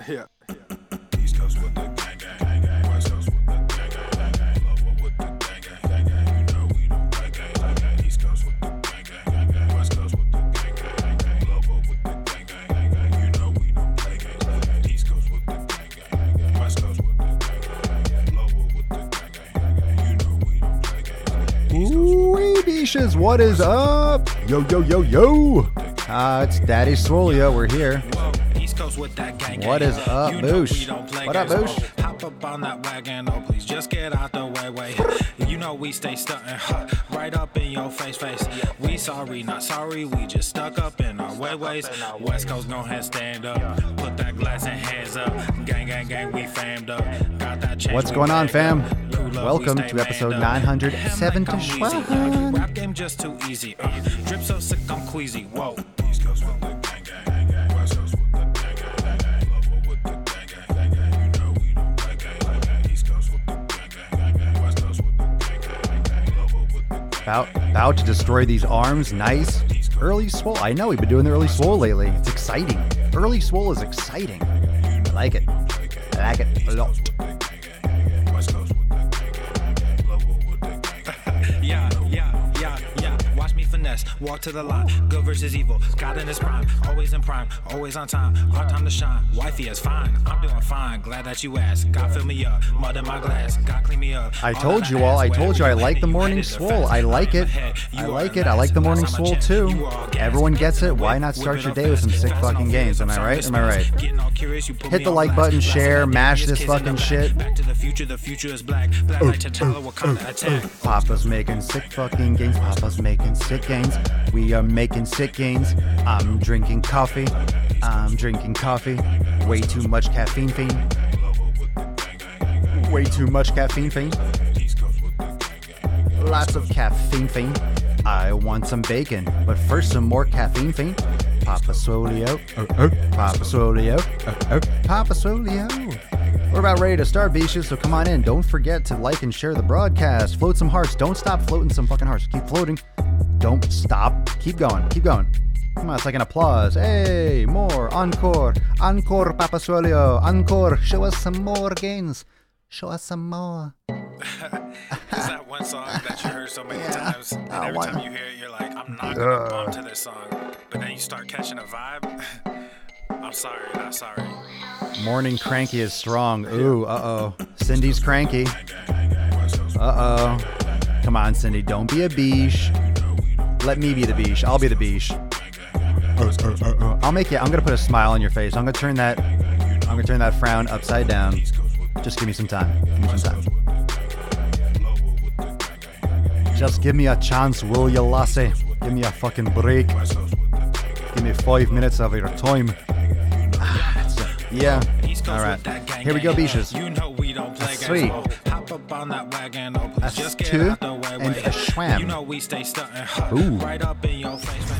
Yeah. East Coast with the gang gang, West Coast with the gang gang, Global with the gang gang, you know we don't play gang. East Coast with the gang gang, West Coast with the gang gang, Global with the gang gang, you know we don't play gang. East Coast with the gang gang, West Coast with the gang gang, Global with the gang gang, you know we don't play gang. Ooh, Beaches, what is up? Yo, yo, yo, yo. It's Daddy Swole. We're here. What is up, Boosh? What up, Boosh? Hop up on that wagon, oh please just get out the way. You know we stay stuntin', right up in your face. We sorry, not sorry, we just stuck up in our ways. West Coast, go ahead, stand up. Put that glass and hands up. Gang, we famed up. Got that change. What's going on, fam? Welcome to episode 971. Rap game just too easy. Drip so sick, I'm queasy. Whoa. About to destroy these arms. Nice. Early Swole. I know we've been doing the early Swole lately. It's exciting. Early Swole is exciting. I like it. I like it a lot. Yeah. Watch me finesse, walk to the line. Good versus evil, God in his prime. Always in prime, always on time. Our time to shine, wifey is fine. I'm doing fine, glad that you asked. God fill me up, mud in my glass. God clean me up. I told you I like the morning Swole. I like it. I like the morning Swole too. Everyone gets it. Why not start your day with some sick fucking games? Am I right? Hit the like button, share, mash this fucking shit. Back to the future is black. Black like T'Challa, Wakanda attack. Papa's making sick fucking games. Papa's making sick games. We are making sick games. I'm drinking coffee. Way too much caffeine fiend. Lots of caffeine fiend. I want some bacon, but first some more caffeine fiend. Papa Swoleo. Papa Swoleo. Papa Swoleo. We're about ready to start, Beaches, so come on in. Don't forget to like and share the broadcast. Float some hearts. Don't stop floating some fucking hearts. Keep floating. Don't stop. Keep going. Come on, it's like an applause. Hey, more. Encore, Papa Swoleo. Encore. Show us some more gains. Show us some more. Is that one song that you heard so many times, and every time you hear it, you're like, I'm not gonna bump to this song, but then you start catching a vibe? I'm sorry, not sorry. Morning cranky is strong. Ooh, uh-oh. Cindy's cranky. Uh-oh. Come on, Cindy, don't be a beesh. Let me be the beesh. I'll be the beesh. I'm gonna put a smile on your face. I'm gonna turn that frown upside down. Just give me some time. Just give me a chance, will you, lassie? Give me a fucking break. Give me 5 minutes of your time. Yeah. All right. Here we go, Beaches. That's 3. That's 2. And a schwam. Ooh. Right up in your face.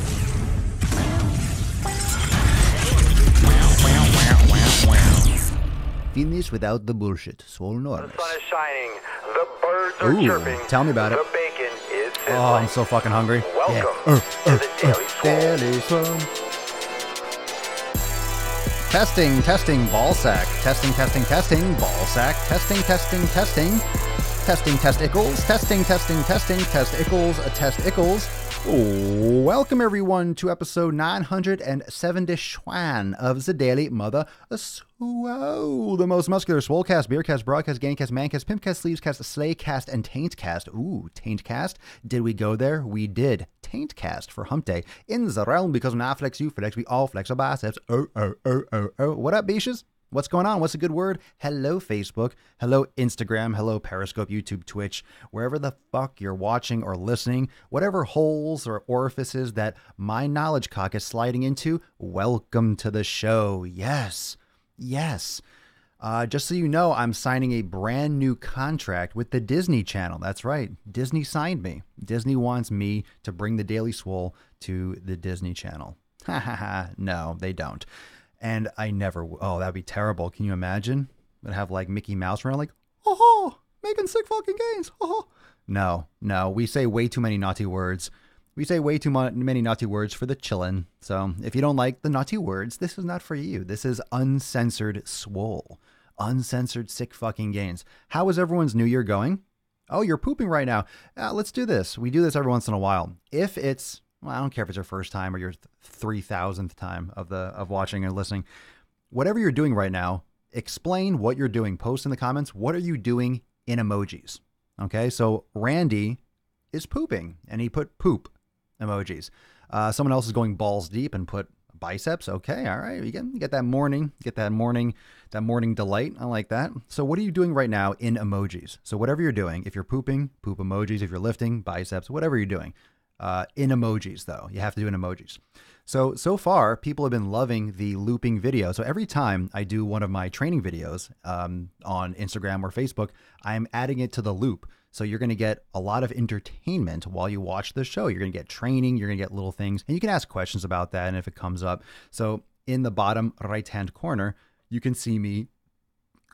Finish without the bullshit. Swole Norris. The sun is shining. The birds are chirping. Tell me about it. The bacon is sizzling. Oh, I'm so fucking hungry. Welcome to the Daily Swole. Daily Swole. Testing, ball sack. Testing, ball sack. Testing. Testing, testicles. Testicles. Welcome, everyone, to episode 971 of the Daily Mother Swole, the most muscular Swolecast, Beercast, Broadcast, Gaincast, Mancast, Pimpcast, Sleevescast, Slaycast, and Taintcast. Ooh, Taintcast. Did we go there? We did. Taintcast for Hump Day. In the realm, because when I flex, you flex, we all flex our biceps. Oh. What up, Beaches? What's going on? What's a good word? Hello, Facebook. Hello, Instagram. Hello, Periscope, YouTube, Twitch. Wherever the fuck you're watching or listening, whatever holes or orifices that my knowledge cock is sliding into, welcome to the show. Yes. Just so you know, I'm signing a brand new contract with the Disney Channel. That's right. Disney signed me. Disney wants me to bring the Daily Swole to the Disney Channel. No, they don't. And I never, that'd be terrible. Can you imagine? I'd have like Mickey Mouse around like, making sick fucking games. No, we say way too many naughty words. We say way too many naughty words for the chillin'. So if you don't like the naughty words, this is not for you. This is uncensored swole. Uncensored sick fucking gains. How is everyone's new year going? Oh, you're pooping right now. Let's do this. We do this every once in a while. If it's, well, I don't care if it's your first time or your 3,000th time of watching and listening. Whatever you're doing right now, explain what you're doing. Post in the comments. What are you doing in emojis? Okay, so Randy is pooping and he put poop emojis. Someone else is going balls deep and put biceps. Okay, all right. You get that morning delight. I like that. So what are you doing right now in emojis? So whatever you're doing, if you're pooping, poop emojis. If you're lifting, biceps, whatever you're doing, in emojis though, you have to do in emojis. So far, people have been loving the looping video. So every time I do one of my training videos on Instagram or Facebook, I'm adding it to the loop. So you're going to get a lot of entertainment while you watch the show. You're going to get training. You're going to get little things. And you can ask questions about that and if it comes up. So in the bottom right-hand corner, you can see me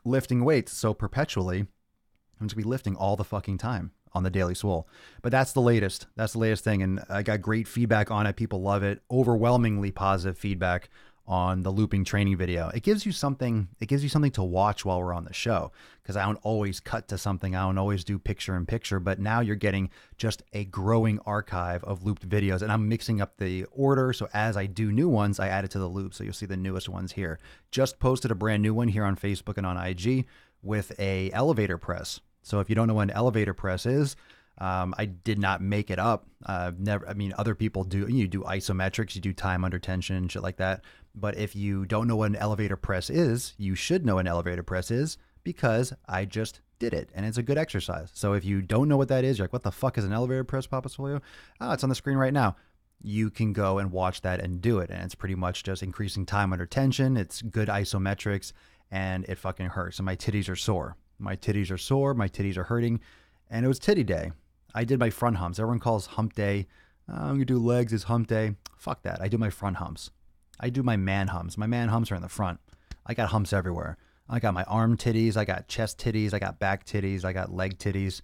lifting weights. So perpetually, I'm just going to be lifting all the fucking time on the Daily Swole. But that's the latest. That's the latest thing. And I got great feedback on it. People love it. Overwhelmingly positive feedback on the looping training video. It gives you something to watch while we're on the show, because I don't always cut to something. I don't always do picture in picture, but now you're getting just a growing archive of looped videos, and I'm mixing up the order. So as I do new ones, I add it to the loop. So you'll see the newest ones here. Just posted a brand new one here on Facebook and on IG with a elevator press. So if you don't know what an elevator press is, I did not make it up. Other people do. You do isometrics, you do time under tension, shit like that. But if you don't know what an elevator press is, you should know what an elevator press is, because I just did it and it's a good exercise. So if you don't know what that is, you're like, what the fuck is an elevator press, Papa Swolio? Oh, it's on the screen right now. You can go and watch that and do it. And it's pretty much just increasing time under tension. It's good isometrics and it fucking hurts. And my titties are sore. My titties are sore. My titties are hurting. And it was titty day. I did my front humps. Everyone calls hump day. I'm going to do legs is hump day. Fuck that. I do my front humps. I do my man humps. My man humps are in the front. I got humps everywhere. I got my arm titties. I got chest titties. I got back titties. I got leg titties,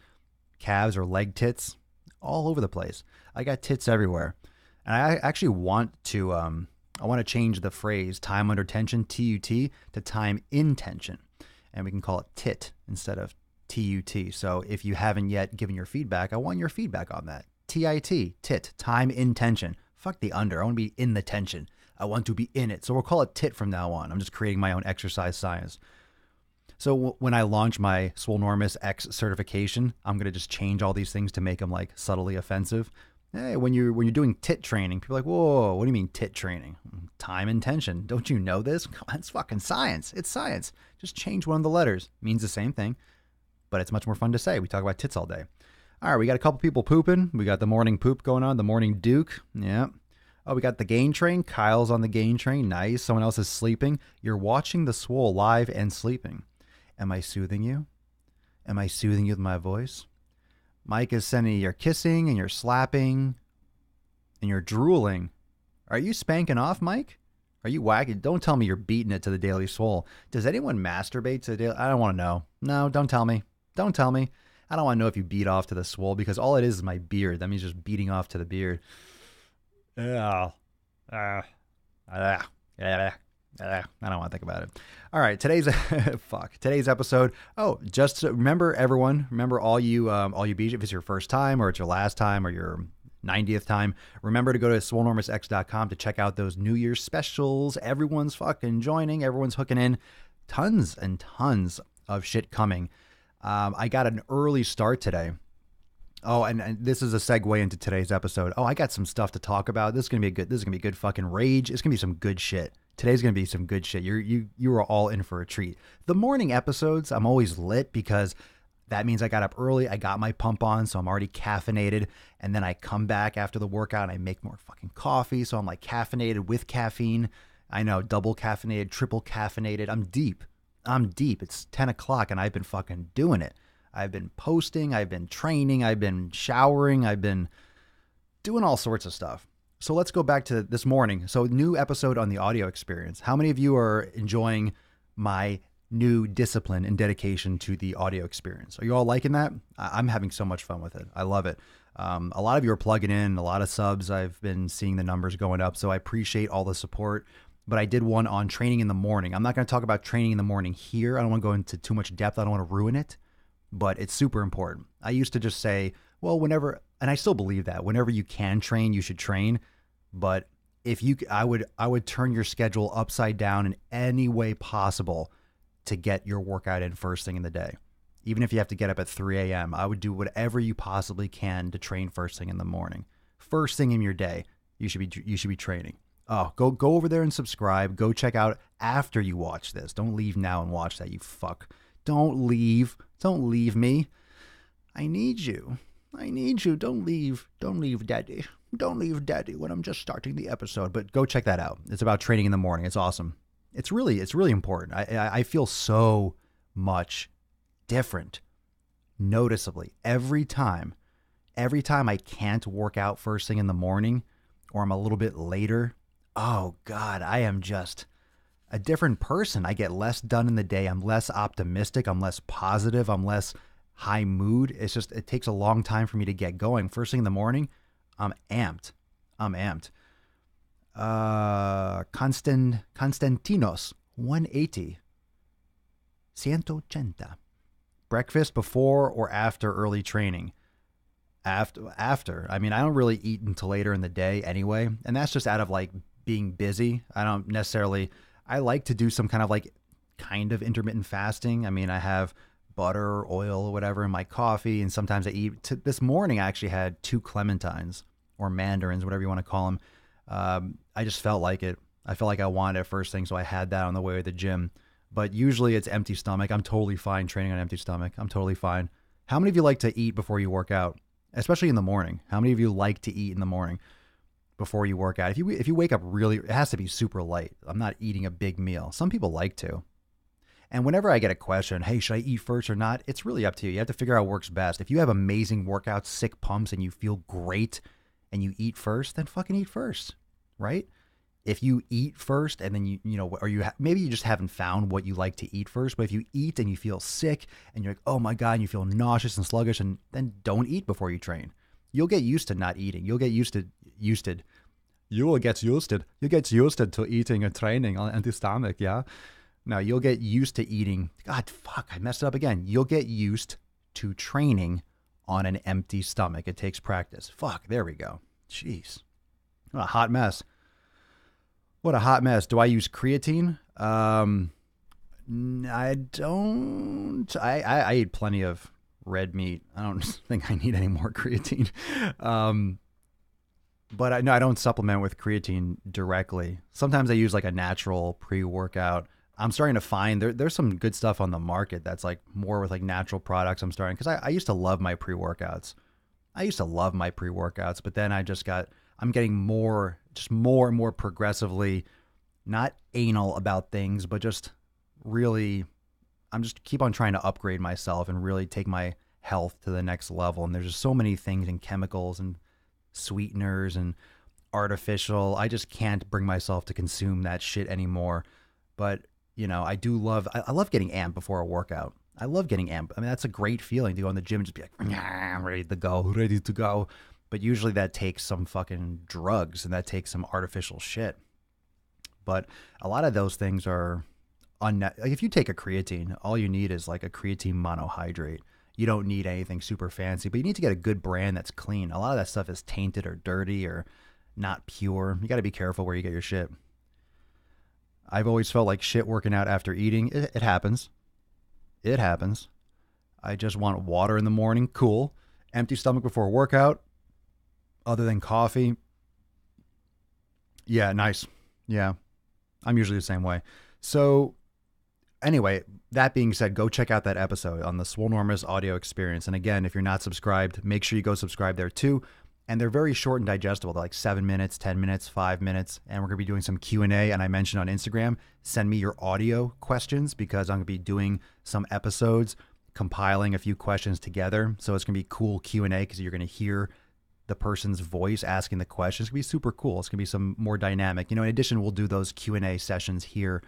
calves or leg tits, all over the place. I got tits everywhere. And I actually want to, change the phrase time under tension, TUT, to time in tension. And we can call it TIT instead of TUT. So if you haven't yet given your feedback, I want your feedback on that. TIT, TIT, time in tension. Fuck the under. I want to be in the tension. I want to be in it. So we'll call it TIT from now on. I'm just creating my own exercise science. So when I launch my Swolenormous X certification, I'm going to just change all these things to make them like subtly offensive. Hey, when you're doing TIT training, people are like, whoa, what do you mean TIT training? Time and tension. Don't you know this? Come on, it's fucking science. It's science. Just change one of the letters. It means the same thing, but it's much more fun to say. We talk about tits all day. All right, we got a couple people pooping. We got the morning poop going on, the morning Duke. Yeah. Oh, we got the gain train. Kyle's on the gain train. Nice. Someone else is sleeping. You're watching the Swole live and sleeping. Am I soothing you? Am I soothing you with my voice? Mike is sending you, you're kissing and you're slapping and you're drooling. Are you spanking off, Mike? Are you whacking? Don't tell me you're beating it to the Daily Swole. Does anyone masturbate to the Daily? I don't want to know. No, don't tell me. Don't tell me. I don't want to know if you beat off to the Swole, because all it is my beard. That means just beating off to the beard. Yeah. I don't want to think about it. All right, today's episode. Oh, just remember all you beach, if it's your first time or it's your last time or your 90th time, remember to go to swolenormousx.com to check out those New Year's specials. Everyone's fucking joining. Everyone's hooking in. Tons and tons of shit coming. I got an early start today. Oh, and this is a segue into today's episode. Oh, I got some stuff to talk about. This is gonna be good fucking rage. It's gonna be some good shit. Today's gonna be some good shit. You are all in for a treat. The morning episodes, I'm always lit because that means I got up early. I got my pump on, so I'm already caffeinated. And then I come back after the workout and I make more fucking coffee. So I'm like caffeinated with caffeine. I know, double caffeinated, triple caffeinated. I'm deep. It's 10 o'clock and I've been fucking doing it. I've been posting, I've been training, I've been showering, I've been doing all sorts of stuff. So let's go back to this morning. So new episode on the audio experience. How many of you are enjoying my new discipline and dedication to the audio experience? Are you all liking that? I'm having so much fun with it. I love it. A lot of you are plugging in, a lot of subs. I've been seeing the numbers going up, so I appreciate all the support. But I did one on training in the morning. I'm not going to talk about training in the morning here. I don't want to go into too much depth. I don't want to ruin it, but it's super important. I used to just say, well, whenever, and I still believe that whenever you can train, you should train. But if you, I would turn your schedule upside down in any way possible to get your workout in first thing in the day. Even if you have to get up at 3 a.m., I would do whatever you possibly can to train first thing in the morning. First thing in your day, you should be training. Oh, go over there and subscribe. Go check out after you watch this. Don't leave now and watch that, you fuck. Don't leave. Don't leave me. I need you. I need you. Don't leave. Don't leave, Daddy. Don't leave, Daddy, when I'm just starting the episode. But go check that out. It's about training in the morning. It's awesome. It's really important. I feel so much different, noticeably, every time I can't work out first thing in the morning, or I'm a little bit later. Oh God, I am just a different person. I get less done in the day. I'm less optimistic. I'm less positive. I'm less high mood. It's just, it takes a long time for me to get going. First thing in the morning, I'm amped. Constantinos, 180. 180. Breakfast before or after early training? After. I mean, I don't really eat until later in the day anyway. And that's just out of like being busy. I don't necessarily, I like to do some kind of intermittent fasting. I mean, I have butter, oil, or whatever in my coffee. And sometimes I eat. This morning, I actually had 2 clementines or mandarins, whatever you want to call them. I just felt like it. I felt like I wanted it first thing. So I had that on the way to the gym. But usually it's empty stomach. I'm totally fine training on empty stomach. I'm totally fine. How many of you like to eat before you work out? Especially in the morning. How many of you like to eat in the morning before you work out? If you wake up really, it has to be super light. I'm not eating a big meal. Some people like to. And whenever I get a question, hey, should I eat first or not? It's really up to you. You have to figure out what works best. If you have amazing workouts, sick pumps, and you feel great and you eat first, then fucking eat first, right? If you eat first and then maybe you just haven't found what you like to eat first, but if you eat and you feel sick and you're like, oh my God, and you feel nauseous and sluggish, and then don't eat before you train. You'll get used to not eating. You'll get used to eating and training on empty stomach, yeah? Now you'll get used to eating. God, fuck, I messed it up again. You'll get used to training on an empty stomach. It takes practice. Fuck, there we go. Jeez. What a hot mess. What a hot mess. Do I use creatine? I don't. I eat plenty of red meat. I don't think I need any more creatine. But I don't supplement with creatine directly. Sometimes I use like a natural pre-workout. I'm starting to find there's some good stuff on the market that's like more with like natural products. I'm starting, because I used to love my pre-workouts. But then I'm getting more and more progressively not anal about things, but just really, I'm just keep on trying to upgrade myself and really take my health to the next level. And there's just so many things and chemicals and sweeteners and artificial. I just can't bring myself to consume that shit anymore. But, I love getting amped before a workout. I love getting amped. I mean, that's a great feeling to go in the gym and just be like, I'm ready to go. But usually that takes some fucking drugs and that takes some artificial shit. But a lot of those things are like if you take a creatine, all you need is like a creatine monohydrate. You don't need anything super fancy, but you need to get a good brand that's clean. A lot of that stuff is tainted or dirty or not pure. You got to be careful where you get your shit. I've always felt like shit working out after eating. It happens. It happens. I just want water in the morning. Cool. Empty stomach before a workout. Other than coffee. Yeah, nice. Yeah. I'm usually the same way. So anyway, that being said, go check out that episode on the Swolenormous audio experience. And again, if you're not subscribed, make sure you go subscribe there too. And they're very short and digestible. They're like 7 minutes, 10 minutes, 5 minutes. And we're going to be doing some Q&A. And I mentioned on Instagram, send me your audio questions because I'm going to be doing some episodes, compiling a few questions together. So it's going to be cool Q&A because you're going to hear the person's voice asking the questions. It's going to be super cool. It's going to be some more dynamic. In addition, we'll do those Q&A sessions here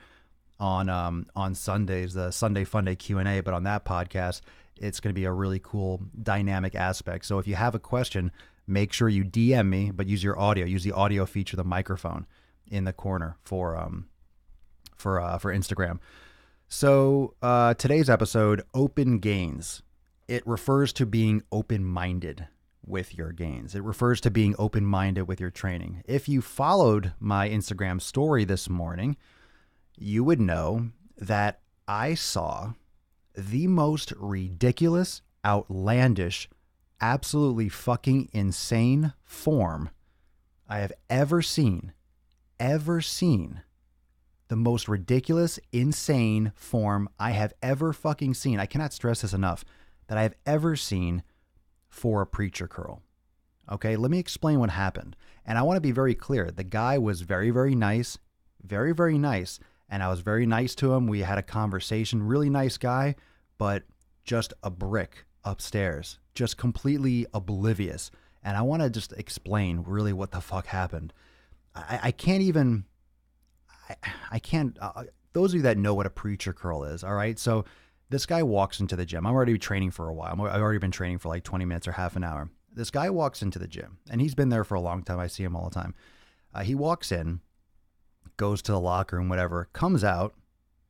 on Sundays, the Sunday Fun Day Q&A. But on that podcast, It's going to be a really cool dynamic aspect. So if you have a question, make sure you DM me, but use your audio. Use the audio feature, the microphone in the corner for Instagram. So today's episode, open gains. It refers to being open-minded with your gains. It refers to being open-minded with your training. If you followed my Instagram story this morning, you would know that I saw the most ridiculous, outlandish, absolutely fucking insane form I have ever seen. The most ridiculous, insane form I have ever fucking seen. I cannot stress this enough, that I have ever seen for a preacher curl. Okay, let me explain what happened. And I want to be very clear. The guy was very, very nice. Very, very nice. And I was very nice to him. We had a conversation. Really nice guy, but just a brick upstairs. Just completely oblivious. And I want to just explain really what the fuck happened. I can't even... I can't... those of you that know what a preacher curl is, all right? So this guy walks into the gym. I'm already training for a while. I've already been training for like 20 minutes or half an hour. This guy walks into the gym, and he's been there for a long time. I see him all the time. He walks in, goes to the locker room, whatever, comes out,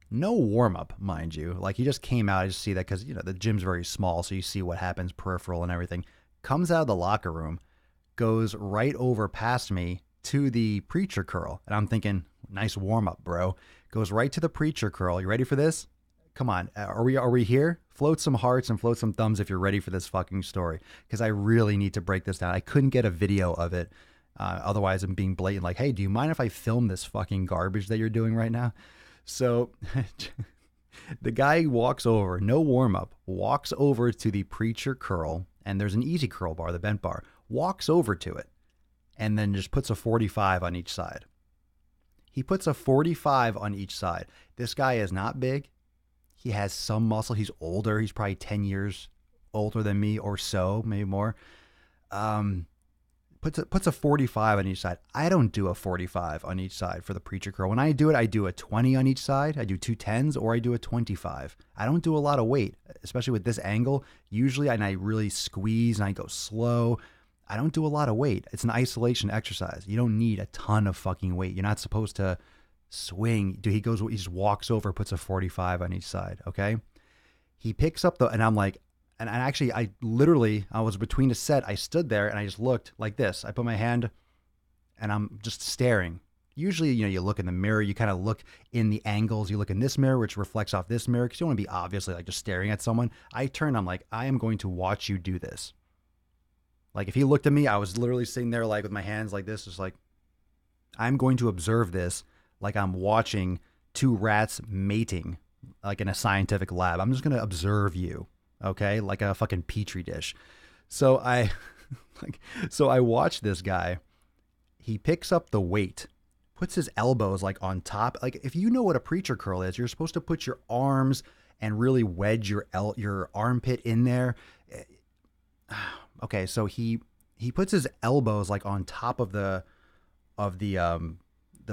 no warm-up, mind you. Like, he just came out. I just see that because, you know, the gym's very small, so you see what happens, peripheral and everything. Comes out of the locker room, goes right over past me to the preacher curl. And I'm thinking, nice warm-up, bro. Goes right to the preacher curl. You ready for this? Come on. Are we here? Float some hearts and float some thumbs if you're ready for this fucking story, because I really need to break this down. I couldn't get a video of it. Otherwise, I'm being blatant like, hey, do you mind if I film this fucking garbage that you're doing right now? So the guy walks over, no warm-up, walks over to the preacher curl, and there's an easy curl bar, the bent bar, walks over to it, and then just puts a 45 on each side. He puts a 45 on each side. This guy is not big. He has some muscle. He's older. He's probably 10 years older than me or so, maybe more. Puts a 45 on each side. I don't do a 45 on each side for the preacher curl. When I do it, I do a 20 on each side. I do 2 10s, or I do a 25. I don't do a lot of weight, especially with this angle. Usually, and I really squeeze and I go slow. I don't do a lot of weight. It's an isolation exercise. You don't need a ton of fucking weight. You're not supposed to swing. Dude, he just walks over, puts a 45 on each side. Okay. He picks up and I'm like, and actually, I was between a set. I stood there and I just looked like this. I put my hand and I'm just staring. Usually, you know, you look in the mirror, you kind of look in the angles. You look in this mirror, which reflects off this mirror, because you don't want to be obviously like just staring at someone. I turned, I'm like, I am going to watch you do this. Like, if he looked at me, I was literally sitting there like with my hands like this, just like, I'm going to observe this like I'm watching 2 rats mating, like in a scientific lab. I'm just going to observe you. Okay, like a fucking petri dish. So I watch this guy. He picks up the weight, puts his elbows like on top. Like, if you know what a preacher curl is, you're supposed to put your arms and really wedge your armpit in there. Okay, so he puts his elbows like on top of the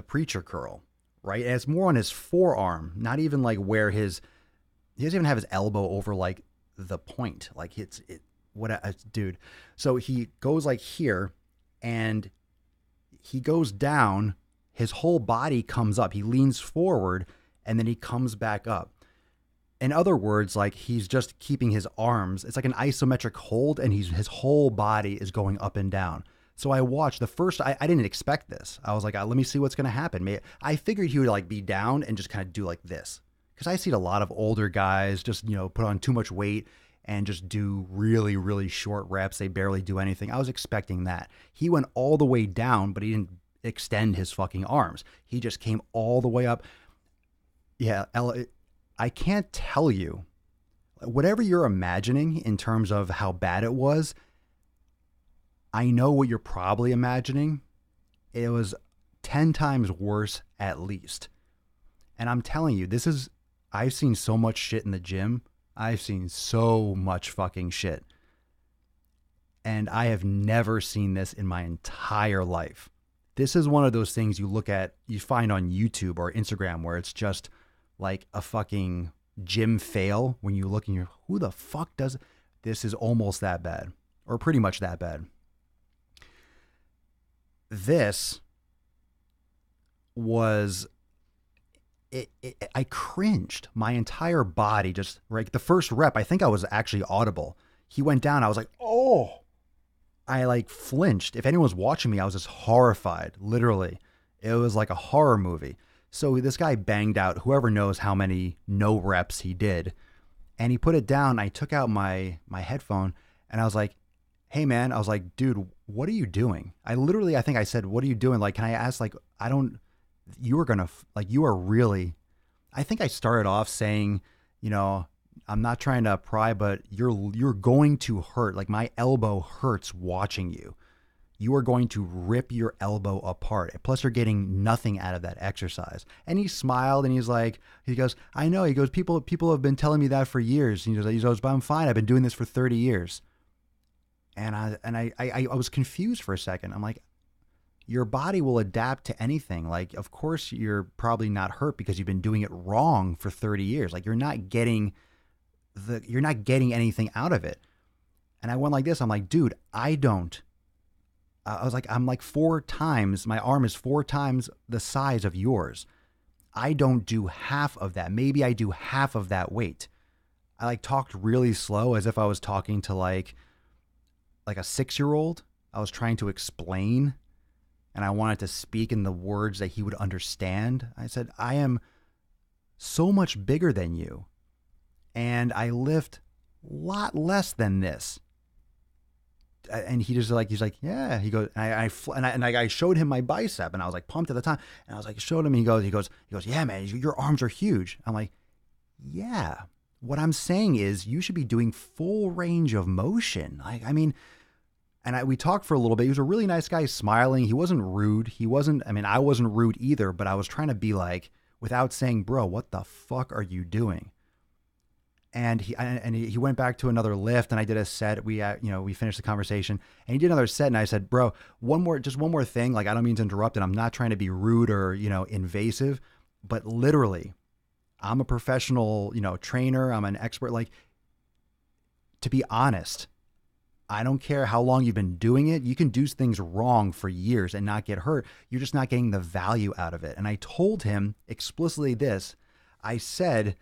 preacher curl, right? And it's more on his forearm, not even like where he doesn't even have his elbow over like the point. Like, dude. So he goes like here and he goes down, his whole body comes up. He leans forward and then he comes back up. In other words, like, he's just keeping his arms. It's like an isometric hold, and his whole body is going up and down. So I watched I didn't expect this. I was like, let me see what's going to happen. I figured he would like be down and just kind of do like this. Because I see a lot of older guys just, you know, put on too much weight and just do really, really short reps. They barely do anything. I was expecting that. He went all the way down, but he didn't extend his fucking arms. He just came all the way up. Yeah, I can't tell you. Whatever you're imagining in terms of how bad it was, I know what you're probably imagining. It was 10 times worse at least. And I'm telling you, I've seen so much shit in the gym. I've seen so much fucking shit. And I have never seen this in my entire life. This is one of those things you find on YouTube or Instagram where it's just like a fucking gym fail when you look and you're, who the fuck does this? Is almost that bad, or pretty much that bad. This was I cringed. My entire body just, like, the first rep, I think I was actually audible. He went down. I was like, oh, I like flinched. If anyone was watching me, I was just horrified. Literally. It was like a horror movie. So this guy banged out whoever knows how many no reps he did. And he put it down. I took out my headphone and I was like, hey man, I was like, dude, what are you doing? I think I said, what are you doing? Like, can I ask, like, you are really, I think I started off saying, you know, I'm not trying to pry, but you're going to hurt. Like, my elbow hurts watching you. You are going to rip your elbow apart. Plus, you're getting nothing out of that exercise. And he smiled and he goes, I know. He goes, people have been telling me that for years. And he goes, but I'm fine. I've been doing this for 30 years. And I was confused for a second. I'm like, your body will adapt to anything. Like, of course, you're probably not hurt because you've been doing it wrong for 30 years. Like, you're not getting anything out of it. And I went like this. I'm like, dude, I'm like 4 times, my arm is 4 times the size of yours. I don't do half of that. Maybe I do half of that weight. I like talked really slow as if I was talking to like a 6-year-old. I was trying to explain, and I wanted to speak in the words that he would understand. I said, I am so much bigger than you, and I lift a lot less than this. And he just like, he's like, yeah. He goes, I showed him my bicep, and I was like pumped at the time. And I was like, showed him. He goes, yeah, man, your arms are huge. I'm like, yeah. What I'm saying is, you should be doing full range of motion. Like, I mean. And we talked for a little bit. He was a really nice guy, smiling. He wasn't rude. I wasn't rude either, but I was trying to be like, without saying, bro, what the fuck are you doing? And he went back to another lift, and I did a set. We finished the conversation, and he did another set. And I said, bro, one more thing. Like, I don't mean to interrupt, and I'm not trying to be rude or, invasive, but literally, I'm a professional, trainer. I'm an expert. Like, to be honest, I don't care how long you've been doing it. You can do things wrong for years and not get hurt. You're just not getting the value out of it. And I told him explicitly this. I said,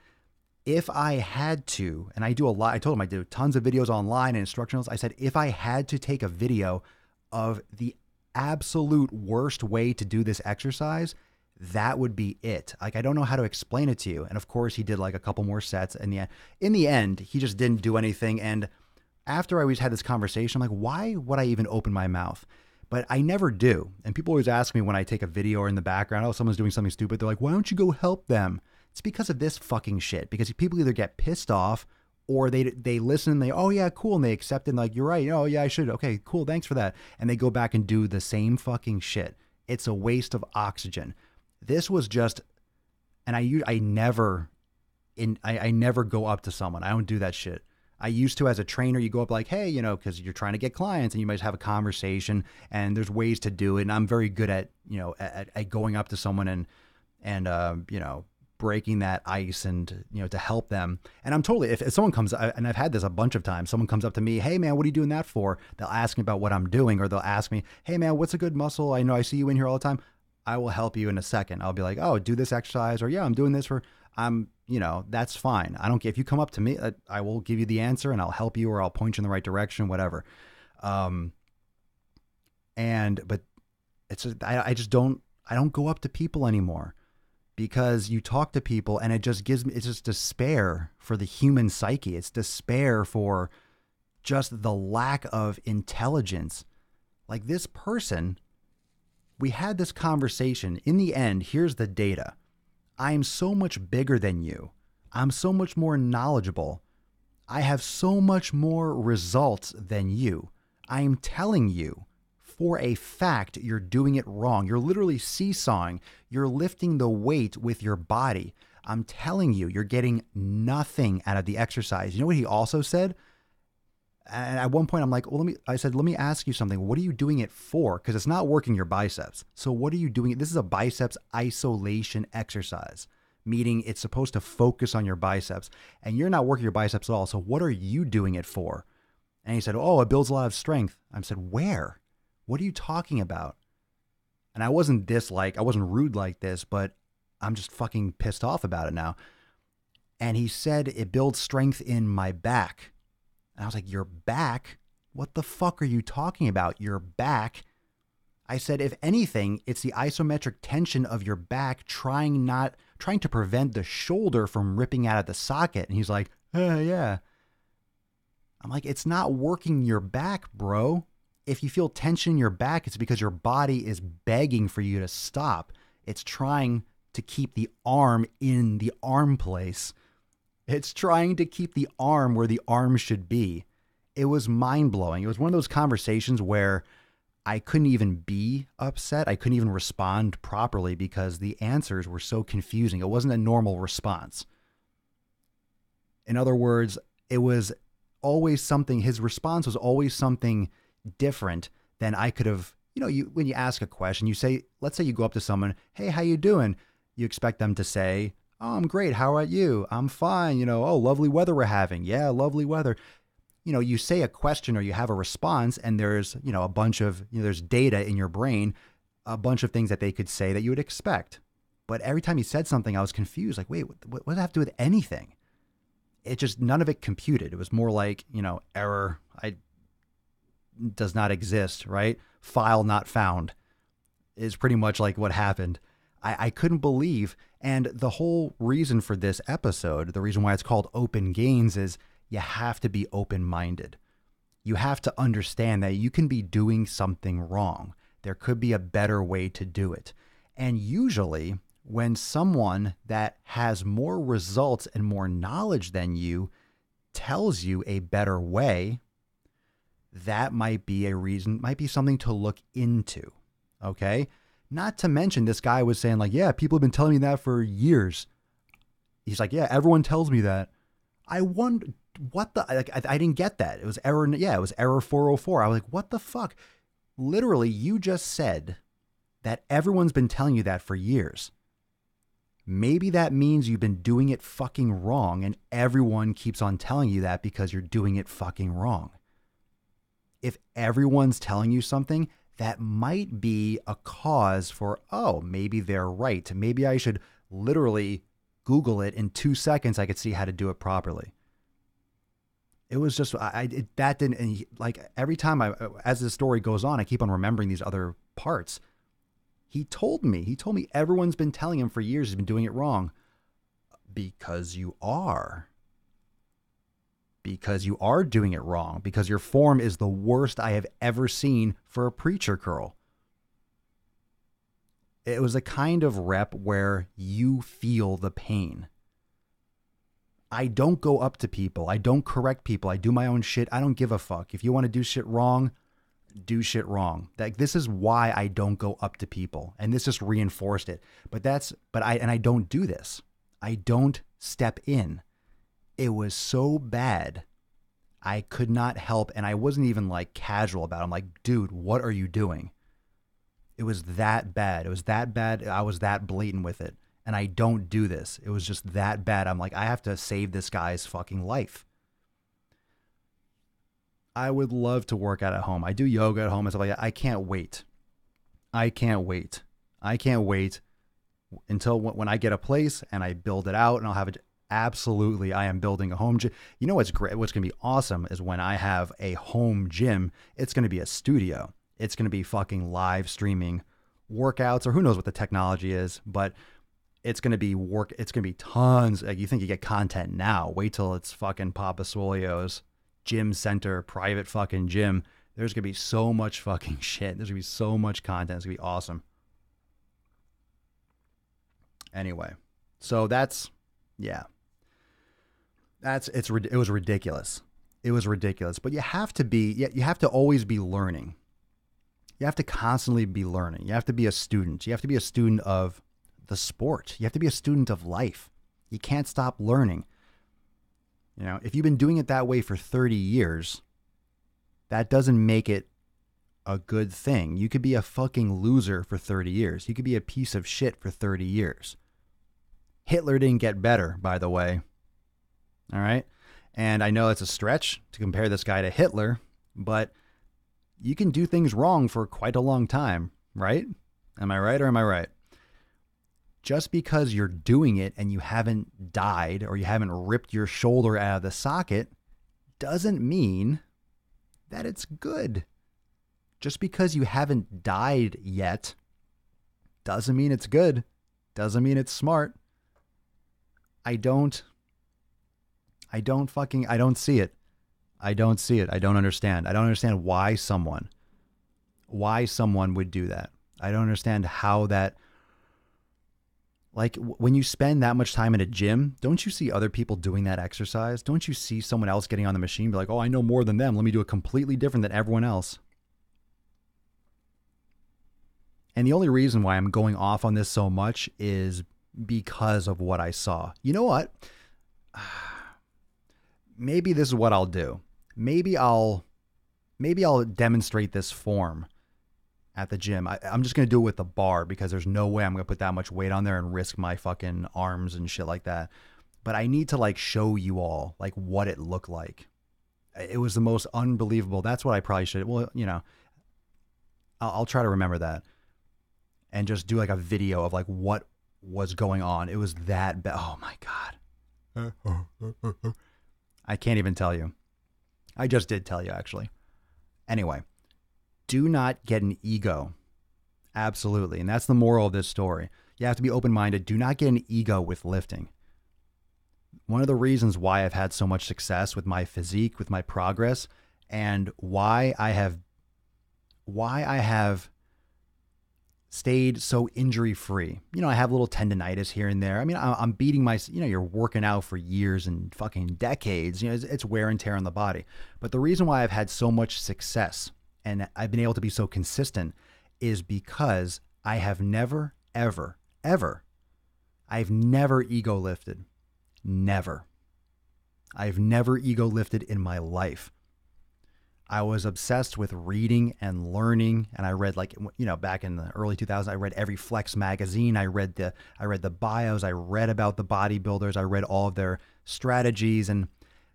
if I had to, and I do a lot, I told him I do tons of videos online and instructionals. I said, if I had to take a video of the absolute worst way to do this exercise, that would be it. Like, I don't know how to explain it to you. And of course, he did like a couple more sets. And in the end, he just didn't do anything. And after I always had this conversation, I'm like, why would I even open my mouth? But I never do. And people always ask me when I take a video or in the background, oh, someone's doing something stupid. They're like, why don't you go help them? It's because of this fucking shit. Because people either get pissed off or they listen and oh yeah, cool. And they accept it and like, you're right. Oh yeah, I should. Okay, cool. Thanks for that. And they go back and do the same fucking shit. It's a waste of oxygen. This was just, and I never go up to someone. I don't do that shit. I used to, as a trainer, you go up like, hey, because you're trying to get clients and you might have a conversation, and there's ways to do it. And I'm very good at, at going up to someone and breaking that ice and, to help them. And I'm totally, if someone comes, and I've had this a bunch of times, someone comes up to me, hey man, what are you doing that for? They'll ask me about what I'm doing, or they'll ask me, hey man, what's a good muscle? I know I see you in here all the time. I will help you in a second. I'll be like, oh, do this exercise, or yeah, I'm doing this that's fine. I don't care if you come up to me, I will give you the answer and I'll help you, or I'll point you in the right direction, whatever. But it's just, I don't go up to people anymore, because you talk to people and it just it's just despair for the human psyche. It's despair for just the lack of intelligence. Like, this person, we had this conversation. In the end, here's the data. I am so much bigger than you. I'm so much more knowledgeable. I have so much more results than you. I am telling you for a fact you're doing it wrong. You're literally seesawing. You're lifting the weight with your body. I'm telling you, you're getting nothing out of the exercise. You know what he also said? And at one point I'm like, well, let me ask you something. What are you doing it for? Because it's not working your biceps. So what are you doing? This is a biceps isolation exercise. meaning it's supposed to focus on your biceps, and you're not working your biceps at all. So what are you doing it for? And he said, oh, it builds a lot of strength. I said, where? What are you talking about? And I wasn't rude like this, but I'm just fucking pissed off about it now. And he said it builds strength in my back. And I was like, your back? What the fuck are you talking about? Your back? I said, if anything, it's the isometric tension of your back trying to prevent the shoulder from ripping out of the socket. And he's like, yeah. I'm like, it's not working your back, bro. If you feel tension in your back, it's because your body is begging for you to stop. It's trying to keep the arm in the arm place. It's trying to keep the arm where the arm should be. It was mind-blowing. It was one of those conversations where I couldn't even be upset. I couldn't even respond properly because the answers were so confusing. It wasn't a normal response. In other words, it was always something, his response was always something different than I could have, when you ask a question, you say, let's say you go up to someone, hey, how you doing? You expect them to say, oh, I'm great. How about you? I'm fine. Oh, lovely weather we're having. Yeah, lovely weather. You say a question or you have a response and there's, a bunch of, there's data in your brain, a bunch of things that they could say that you would expect. But every time you said something, I was confused. Like, wait, what does that have to do with anything? It just, none of it computed. It was more like, error. Does not exist, right? File not found is pretty much like what happened. I couldn't believe. And the whole reason for this episode, the reason why it's called Open Gains is you have to be open-minded. You have to understand that you can be doing something wrong. There could be a better way to do it. And usually when someone that has more results and more knowledge than you tells you a better way, that might be a reason, might be something to look into. Okay. Not to mention this guy was saying like, yeah, people have been telling me that for years. He's like, yeah, everyone tells me that. I wonder what the, like, I didn't get that. It was error. Yeah. It was error 404. I was like, what the fuck? Literally, you just said that everyone's been telling you that for years. Maybe that means you've been doing it fucking wrong and everyone keeps on telling you that because you're doing it fucking wrong. If everyone's telling you something, that might be a cause for, oh, maybe they're right. Maybe I should literally Google it in 2 seconds. I could see how to do it properly. It was just, that didn't, and like every time as the story goes on, I keep on remembering these other parts. He told me everyone's been telling him for years he's been doing it wrong. Because you are. Because you are doing it wrong. Because your form is the worst I have ever seen for a preacher curl. It was a kind of rep where you feel the pain. I don't go up to people. I don't correct people. I do my own shit. I don't give a fuck. If you want to do shit wrong, do shit wrong. Like, this is why I don't go up to people. And this just reinforced it. I don't do this. I don't step in. It was so bad. I could not help. And I wasn't even like casual about it. I'm like, dude, what are you doing? It was that bad. It was that bad. I was that blatant with it. And I don't do this. It was just that bad. I'm like, I have to save this guy's fucking life. I would love to work out at home. I do yoga at home and stuff like that. I can't wait. I can't wait until when I get a place and I build it out and I'll have it. Absolutely. I am building a home gym. You know what's great? What's going to be awesome is when I have a home gym, it's going to be a studio. It's going to be fucking live streaming workouts, or who knows what the technology is, but it's going to be it's going to be tons. Like, you think you get content now, wait till it's fucking Papa Swolio's gym center, private fucking gym. There's going to be so much fucking shit. There's going to be so much content. It's going to be awesome. Anyway, so that's, yeah. It was ridiculous. It was ridiculous. But you have to always be learning. You have to constantly be learning. You have to be a student. You have to be a student of the sport. You have to be a student of life. You can't stop learning. You know, if you've been doing it that way for 30 years, that doesn't make it a good thing. You could be a fucking loser for 30 years. You could be a piece of shit for 30 years. Hitler didn't get better, by the way. All right. And I know it's a stretch to compare this guy to Hitler, but you can do things wrong for quite a long time, right? Am I right or am I right? Just because you're doing it and you haven't died or you haven't ripped your shoulder out of the socket doesn't mean that it's good. Just because you haven't died yet doesn't mean it's good. Doesn't mean it's smart. I don't see it. I don't see it. I don't understand. I don't understand why someone would do that. I don't understand how that, like when you spend that much time in a gym, don't you see other people doing that exercise? Don't you see someone else getting on the machine, be like, oh, I know more than them. Let me do it completely different than everyone else. And the only reason why I'm going off on this so much is because of what I saw. You know what? Maybe this is what I'll do. Maybe I'll demonstrate this form at the gym. I'm just going to do it with the bar because there's no way I'm going to put that much weight on there and risk my fucking arms and shit like that. But I need to like show you all like what it looked like. It was the most unbelievable. That's what I probably should. Well, you know, I'll try to remember that and just do like a video of like what was going on. It was that bad. Oh my God. I can't even tell you. I just did tell you actually. Anyway, do not get an ego. Absolutely. And that's the moral of this story. You have to be open-minded. Do not get an ego with lifting. One of the reasons why I've had so much success with my physique, with my progress, and why I have stayed so injury-free. You know, I have a little tendonitis here and there. I mean, I'm beating my, you know, you're working out for years and fucking decades. You know, it's wear and tear on the body. But the reason why I've had so much success and I've been able to be so consistent is because I have never, ever, ever, I've never ego lifted. Never. I've never ego lifted in my life. I was obsessed with reading and learning, and I read, like, you know, back in the early 2000s, I read every Flex magazine. I read the bios. I read about the bodybuilders. I read all of their strategies. And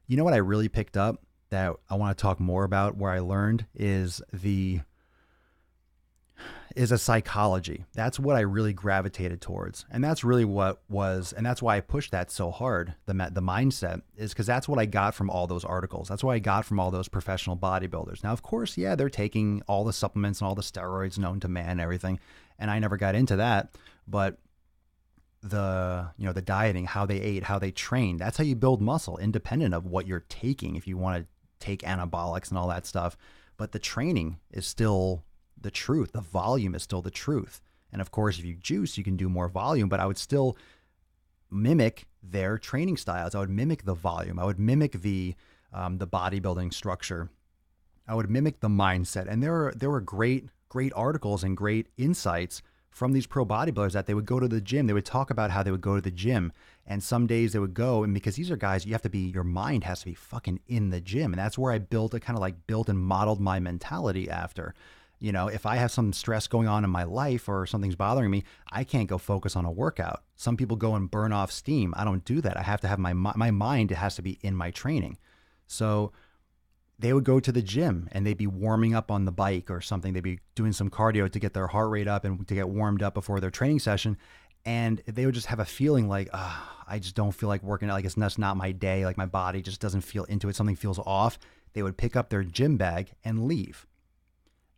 you know what I really picked up that I want to talk more about, where I learned is a psychology. That's what I really gravitated towards. And that's really what was, and that's why I pushed that so hard. The mindset is because that's what I got from all those articles. That's what I got from all those professional bodybuilders. Now, of course, yeah, they're taking all the supplements and all the steroids known to man and everything. And I never got into that, but the dieting, how they ate, how they trained, that's how you build muscle independent of what you're taking. If you want to take anabolics and all that stuff, but the training is still the truth. The volume is still the truth. And of course, if you juice, you can do more volume, but I would still mimic their training styles. I would mimic the volume. I would mimic the bodybuilding structure. I would mimic the mindset. And there were great articles and great insights from these pro bodybuilders that they would go to the gym. They would talk about how they would go to the gym, and some days they would go, and because these are guys, your mind has to be fucking in the gym. And that's where I built and modeled my mentality after. You know, if I have some stress going on in my life or something's bothering me, I can't go focus on a workout. Some people go and burn off steam. I don't do that. I have to have my mind, it has to be in my training. So they would go to the gym and they'd be warming up on the bike or something. They'd be doing some cardio to get their heart rate up and to get warmed up before their training session. And they would just have a feeling like, I just don't feel like working out. Like that's not my day. Like my body just doesn't feel into it. Something feels off. They would pick up their gym bag and leave.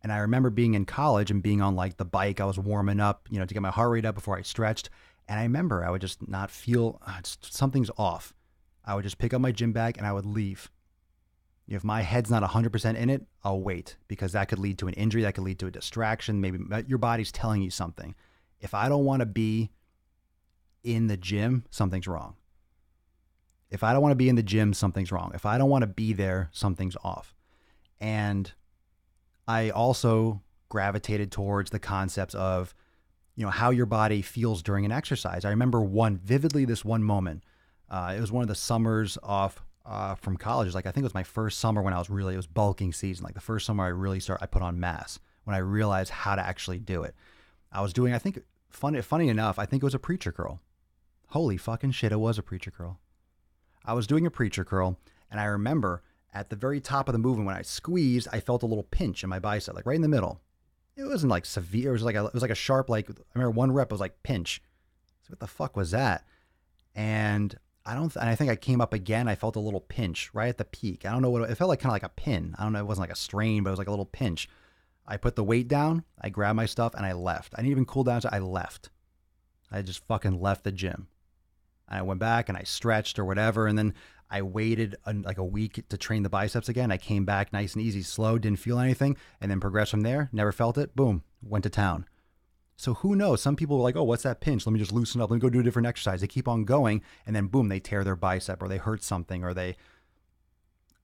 And I remember being in college and being on like the bike. I was warming up, you know, to get my heart rate up before I stretched. And I remember I would just not feel, something's off. I would just pick up my gym bag and I would leave. If my head's not 100% in it, I'll wait, because that could lead to an injury. That could lead to a distraction. Maybe your body's telling you something. If I don't want to be in the gym, something's wrong. If I don't want to be in the gym, something's wrong. If I don't want to be there, something's off. And I also gravitated towards the concepts of, you know, how your body feels during an exercise. I remember this one moment. It was one of the summers off from college. Like, I think it was my first summer when it was bulking season. Like the first summer I put on mass, when I realized how to actually do it. I was doing, I think, funny enough, I think it was a preacher curl. Holy fucking shit, it was a preacher curl. I was doing a preacher curl, and I remember at the very top of the movement when I squeezed, I felt a little pinch in my bicep, like right in the middle. It wasn't like severe. It was like a sharp, like, I remember one rep was like pinch. So what the fuck was that? And and I think I came up again. I felt a little pinch right at the peak. I don't know what it felt like, kind of like a pin. I don't know. It wasn't like a strain, but it was like a little pinch. I put the weight down. I grabbed my stuff and I left. I didn't even cool down. So I left. I just fucking left the gym. I went back and I stretched or whatever. And then I waited like a week to train the biceps again. I came back nice and easy, slow, didn't feel anything, and then progressed from there. Never felt it. Boom. Went to town. So who knows? Some people are like, oh, what's that pinch? Let me just loosen up. Let me go do a different exercise. They keep on going, and then boom, they tear their bicep or they hurt something or they...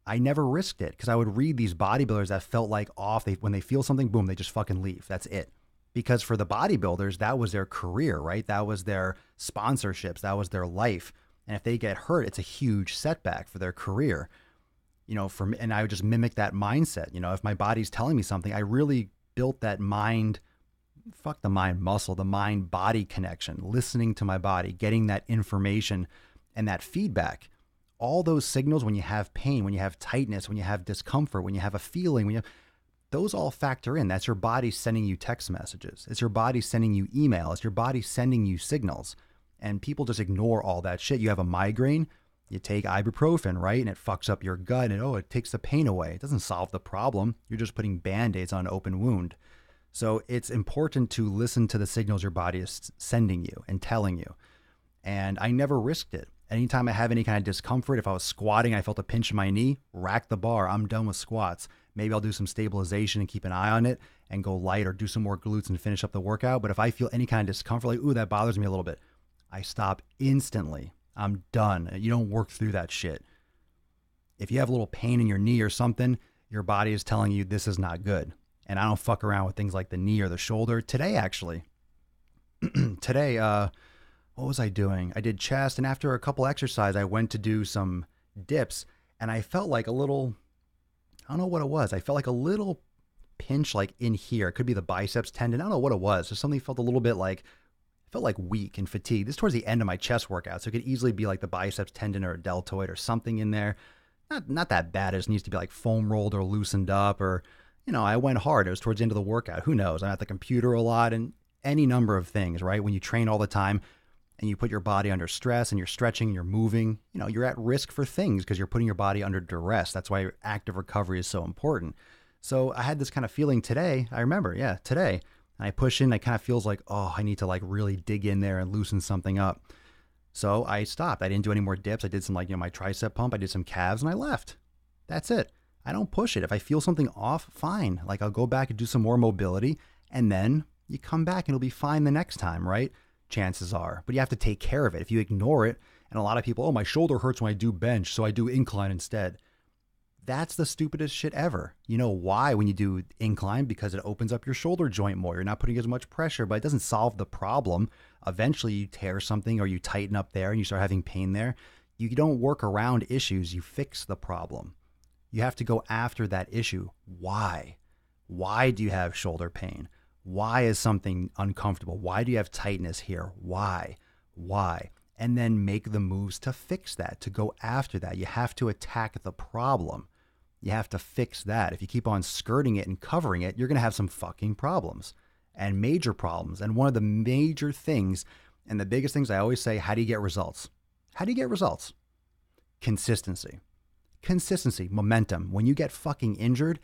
I never risked it because I would read these bodybuilders that felt like off. When they feel something, boom, they just fucking leave. That's it. Because for the bodybuilders, that was their career, right? That was their sponsorships. That was their life. And if they get hurt, it's a huge setback for their career. You know, and I would just mimic that mindset. You know, if my body's telling me something, I really built that mind... Fuck the mind muscle, the mind body connection, listening to my body, getting that information and that feedback. All those signals when you have pain, when you have tightness, when you have discomfort, when you have a feeling, those all factor in. That's your body sending you text messages. It's your body sending you email. It's your body sending you signals. And people just ignore all that shit. You have a migraine, you take ibuprofen, right? And it fucks up your gut and it takes the pain away. It doesn't solve the problem. You're just putting Band-Aids on an open wound. So it's important to listen to the signals your body is sending you and telling you. And I never risked it. Anytime I have any kind of discomfort, if I was squatting, I felt a pinch in my knee, rack the bar. I'm done with squats. Maybe I'll do some stabilization and keep an eye on it and go light or do some more glutes and finish up the workout. But if I feel any kind of discomfort, like, ooh, that bothers me a little bit, I stop instantly. I'm done. You don't work through that shit. If you have a little pain in your knee or something, your body is telling you this is not good. And I don't fuck around with things like the knee or the shoulder. Today, actually, what was I doing? I did chest, and after a couple exercises, I went to do some dips, and I felt like a little, I don't know what it was. I felt like a little pinch like in here. It could be the biceps tendon. I don't know what it was. So something felt a little bit like, felt like weak and fatigued. This is towards the end of my chest workout, so it could easily be like the biceps tendon or a deltoid or something in there. Not that bad. It just needs to be like foam rolled or loosened up or... You know, I went hard. It was towards the end of the workout. Who knows? I'm at the computer a lot and any number of things, right? When you train all the time and you put your body under stress and you're stretching, you're moving, you know, you're at risk for things because you're putting your body under duress. That's why active recovery is so important. So I had this kind of feeling today. I remember, today. And I push in, it kind of feels like, oh, I need to like really dig in there and loosen something up. So I stopped. I didn't do any more dips. I did some like, my tricep pump. I did some calves and I left. That's it. I don't push it. If I feel something off, fine. Like I'll go back and do some more mobility and then you come back and it'll be fine the next time, right? Chances are. But you have to take care of it. If you ignore it, and a lot of people, oh, my shoulder hurts when I do bench, so I do incline instead. That's the stupidest shit ever. You know why when you do incline? Because it opens up your shoulder joint more. You're not putting as much pressure, but it doesn't solve the problem. Eventually you tear something or you tighten up there and you start having pain there. You don't work around issues. You fix the problem. You have to go after that issue. Why? Why do you have shoulder pain? Why is something uncomfortable? Why do you have tightness here? Why? And then make the moves to fix that, to go after that. You have to attack the problem. You have to fix that. If you keep on skirting it and covering it, you're going to have some fucking problems and major problems. And one of the major things and the biggest things I always say, how do you get results? How do you get results? Consistency. Consistency, momentum. When you get fucking injured,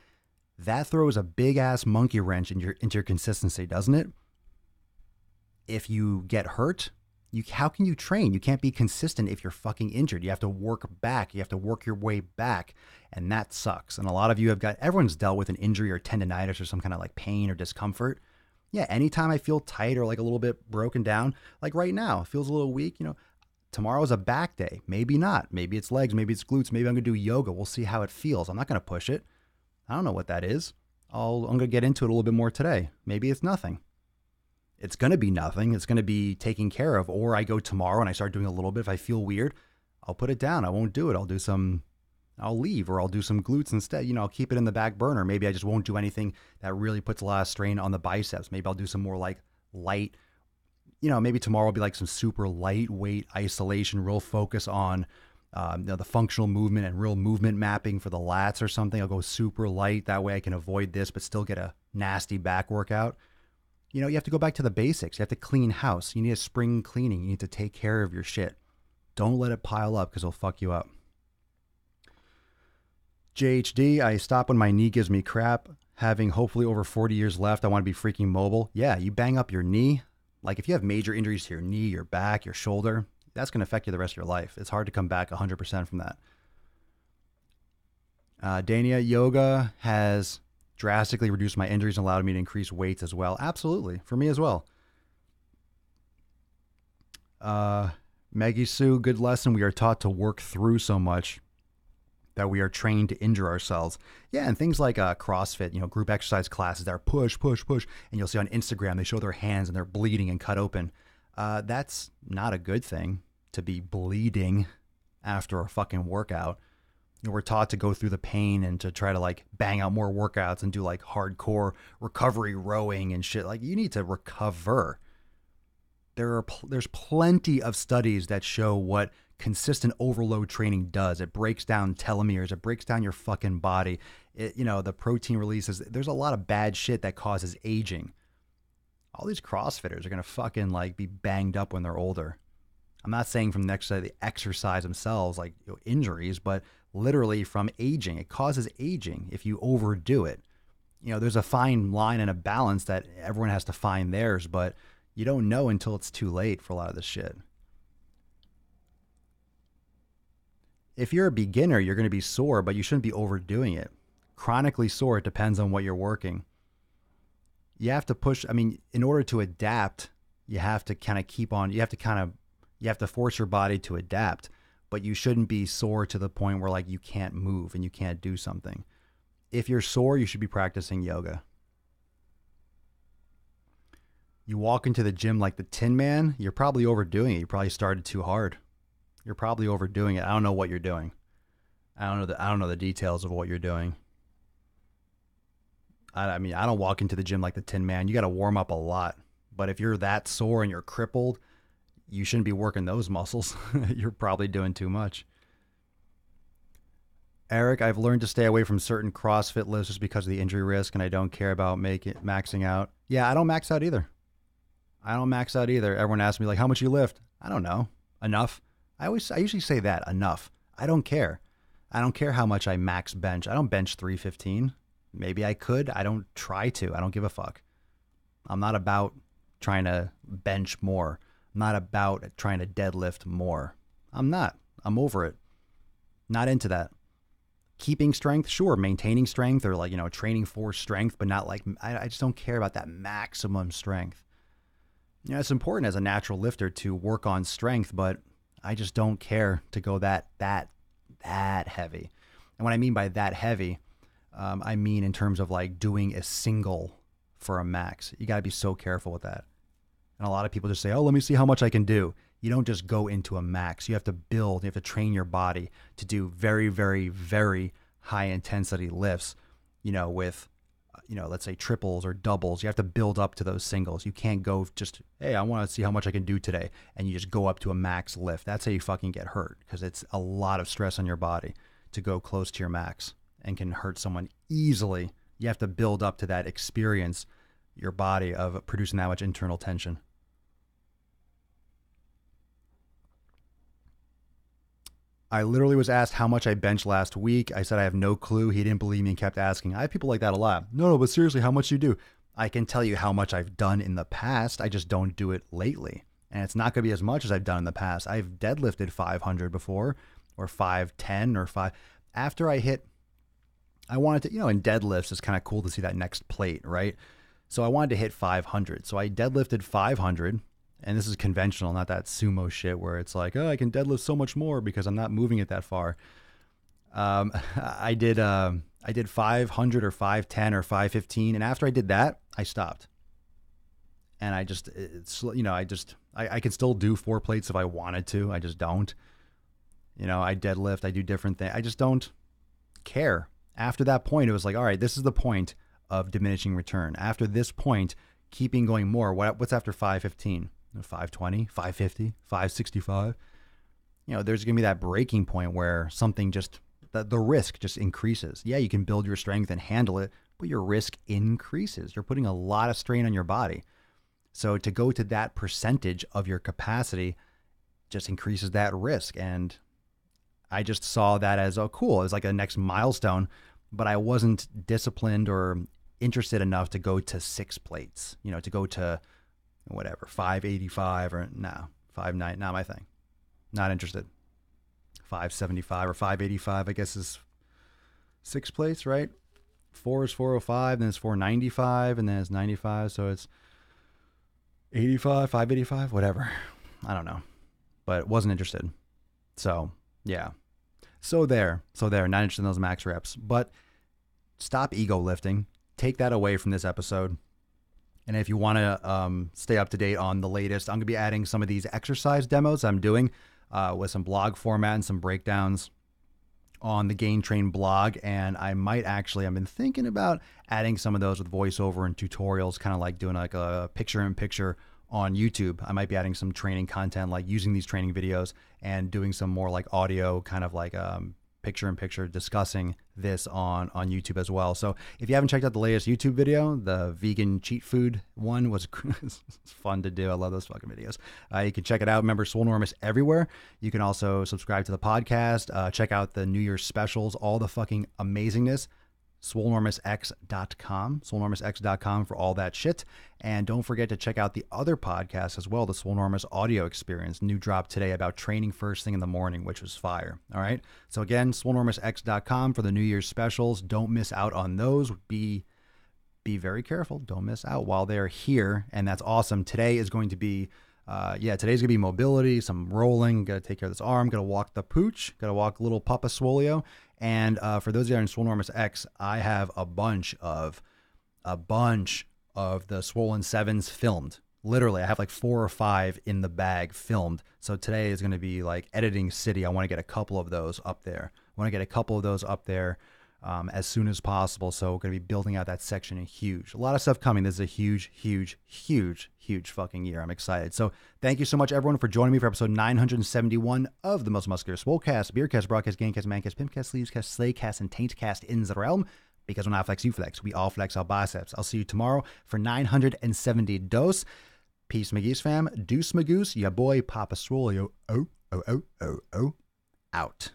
that throws a big ass monkey wrench into your consistency, doesn't it? If you get hurt, how can you train? You can't be consistent if you're fucking injured. You have to work back. You have to work your way back. And that sucks. And a lot of you everyone's dealt with an injury or tendonitis or some kind of like pain or discomfort. Yeah, anytime I feel tight or like a little bit broken down, like right now, it feels a little weak, tomorrow's a back day. Maybe not. Maybe it's legs. Maybe it's glutes. Maybe I'm going to do yoga. We'll see how it feels. I'm not going to push it. I don't know what that is. I'm going to get into it a little bit more today. Maybe it's nothing. It's going to be nothing. It's going to be taken care of. Or I go tomorrow and I start doing a little bit. If I feel weird, I'll put it down. I won't do it. I'll leave or I'll do some glutes instead. I'll keep it in the back burner. Maybe I just won't do anything that really puts a lot of strain on the biceps. Maybe I'll do some more like light maybe tomorrow will be like some super lightweight isolation, real focus on the functional movement and real movement mapping for the lats or something. I'll go super light. That way I can avoid this, but still get a nasty back workout. You have to go back to the basics. You have to clean house. You need a spring cleaning. You need to take care of your shit. Don't let it pile up because it'll fuck you up. JHD, I stop when my knee gives me crap. Having hopefully over 40 years left, I want to be freaking mobile. Yeah, you bang up your knee. Like if you have major injuries to your knee, your back, your shoulder, that's going to affect you the rest of your life. It's hard to come back 100% from that. Dania, yoga has drastically reduced my injuries and allowed me to increase weights as well. Absolutely. For me as well. Maggie Sue, good lesson. We are taught to work through so much that we are trained to injure ourselves. Yeah, and things like CrossFit, group exercise classes that are push, push, push. And you'll see on Instagram, they show their hands and they're bleeding and cut open. That's not a good thing to be bleeding after a fucking workout. We're taught to go through the pain and to try to like bang out more workouts and do like hardcore recovery rowing and shit. Like you need to recover. There's plenty of studies that show what consistent overload training does. It breaks down telomeres. It breaks down your fucking body. The protein releases. There's a lot of bad shit that causes aging. All these CrossFitters are going to fucking like be banged up when they're older. I'm not saying from the exercise themselves, like injuries, but literally from aging. It causes aging if you overdo it. There's a fine line and a balance that everyone has to find theirs, but you don't know until it's too late for a lot of this shit. If you're a beginner, you're going to be sore, but you shouldn't be overdoing it. Chronically sore, it depends on what you're working. You have to push. In order to adapt, you have to kind of you have to force your body to adapt, but you shouldn't be sore to the point where like you can't move and you can't do something. If you're sore, you should be practicing yoga. You walk into the gym like the Tin Man, you're probably overdoing it. You probably started too hard. You're probably overdoing it. I don't know what you're doing. I don't know the details of what you're doing. I don't walk into the gym like the Tin Man. You got to warm up a lot. But if you're that sore and you're crippled, you shouldn't be working those muscles. You're probably doing too much. Eric, I've learned to stay away from certain CrossFit lifts just because of the injury risk, and I don't care about maxing out. Yeah, I don't max out either. Everyone asks me like, how much you lift? I don't know. Enough. I usually say that, enough. I don't care. I don't care how much I max bench. I don't bench 315. Maybe I could. I don't try to. I don't give a fuck. I'm not about trying to bench more. I'm not about trying to deadlift more. I'm not. I'm over it. Not into that. Keeping strength, sure. Maintaining strength or like, training for strength, but not like, I just don't care about that maximum strength. It's important as a natural lifter to work on strength, but I just don't care to go that heavy. And what I mean by that heavy, I mean in terms of like doing a single for a max. You got to be so careful with that. And a lot of people just say, oh, let me see how much I can do. You don't just go into a max. You have to build, you have to train your body to do very, very, very high intensity lifts, with, let's say triples or doubles. You have to build up to those singles. You can't go just, hey, I want to see how much I can do today. And you just go up to a max lift. That's how you fucking get hurt, because it's a lot of stress on your body to go close to your max and can hurt someone easily. You have to build up to that experience, your body, of producing that much internal tension. I literally was asked how much I benched last week. I said I have no clue. He didn't believe me and kept asking. I have people like that a lot. No, but seriously, how much do you do? I can tell you how much I've done in the past. I just don't do it lately. And it's not going to be as much as I've done in the past. I've deadlifted 500 before, or 510, or 5. After I wanted to, in deadlifts, it's kind of cool to see that next plate, right? So I wanted to hit 500. So I deadlifted 500. And this is conventional, not that sumo shit where it's like, oh, I can deadlift so much more because I'm not moving it that far. I did 500 or 510 or 515. And after I did that, I stopped. And I can still do 4 plates if I wanted to. I just don't. I deadlift, I do different things. I just don't care. After that point, it was like, all right, this is the point of diminishing return. After this point, keeping going more. What's after 515? 520, 550, 565. There's going to be that breaking point where something just, the risk just increases. Yeah, you can build your strength and handle it, but your risk increases. You're putting a lot of strain on your body. So to go to that percentage of your capacity just increases that risk. And I just saw that as, oh, cool. It's like a next milestone, but I wasn't disciplined or interested enough to go to 6 plates, to go to whatever, 585 or no, 590, not my thing. Not interested. 575 or 585, I guess, is 6 plates, right? 4 is 405, then it's 495, and then it's 95. So it's 85, 585, whatever. I don't know, but wasn't interested. So yeah. So there, not interested in those max reps, but stop ego lifting. Take that away from this episode. And if you want to stay up to date on the latest, I'm going to be adding some of these exercise demos I'm doing with some blog format and some breakdowns on the Gain Train blog. And I might actually, I've been thinking about adding some of those with voiceover and tutorials, kind of like doing like a picture-in-picture on YouTube. I might be adding some training content, like using these training videos and doing some more like audio, kind of like picture-in-picture discussing this on YouTube as well. So if you haven't checked out the latest YouTube video, the vegan cheat food one was fun to do. I love those fucking videos. You can check it out. Remember, Swolenormous everywhere. You can also subscribe to the podcast. Check out the New Year's specials, all the fucking amazingness. SwolenormousX.com, SwolenormousX.com for all that shit. And don't forget to check out the other podcast as well, the Swolenormous Audio Experience. New drop today about training first thing in the morning, which was fire. All right. So again, SwolenormousX.com for the New Year's specials. Don't miss out on those. Be very careful. Don't miss out while they're here. And that's awesome. Today is going to be today's gonna be mobility, some rolling. Gotta take care of this arm. Gotta walk the pooch. Gotta walk little Papa Swolio. And for those of you in Swolenormous X, I have a bunch of the Swollen 7s filmed. Literally, I have like 4 or 5 in the bag filmed. So today is going to be like editing city. I want to get a couple of those up there. As soon as possible. So we're going to be building out that section huge. A lot of stuff coming. This is a huge fucking year. I'm excited. So thank you so much, everyone, for joining me for episode 971 of the Most Muscular Swolecast, Beercast, Broadcast, Gaincast, Mancast, Pimpcast, Sleevescast, Slaycast, and Taintcast in the realm. Because when I flex, you flex. We all flex our biceps. I'll see you tomorrow for 970 dose. Peace, McGee's fam. Deuce, Magoose. Ya boy, Papa Swolio. Out.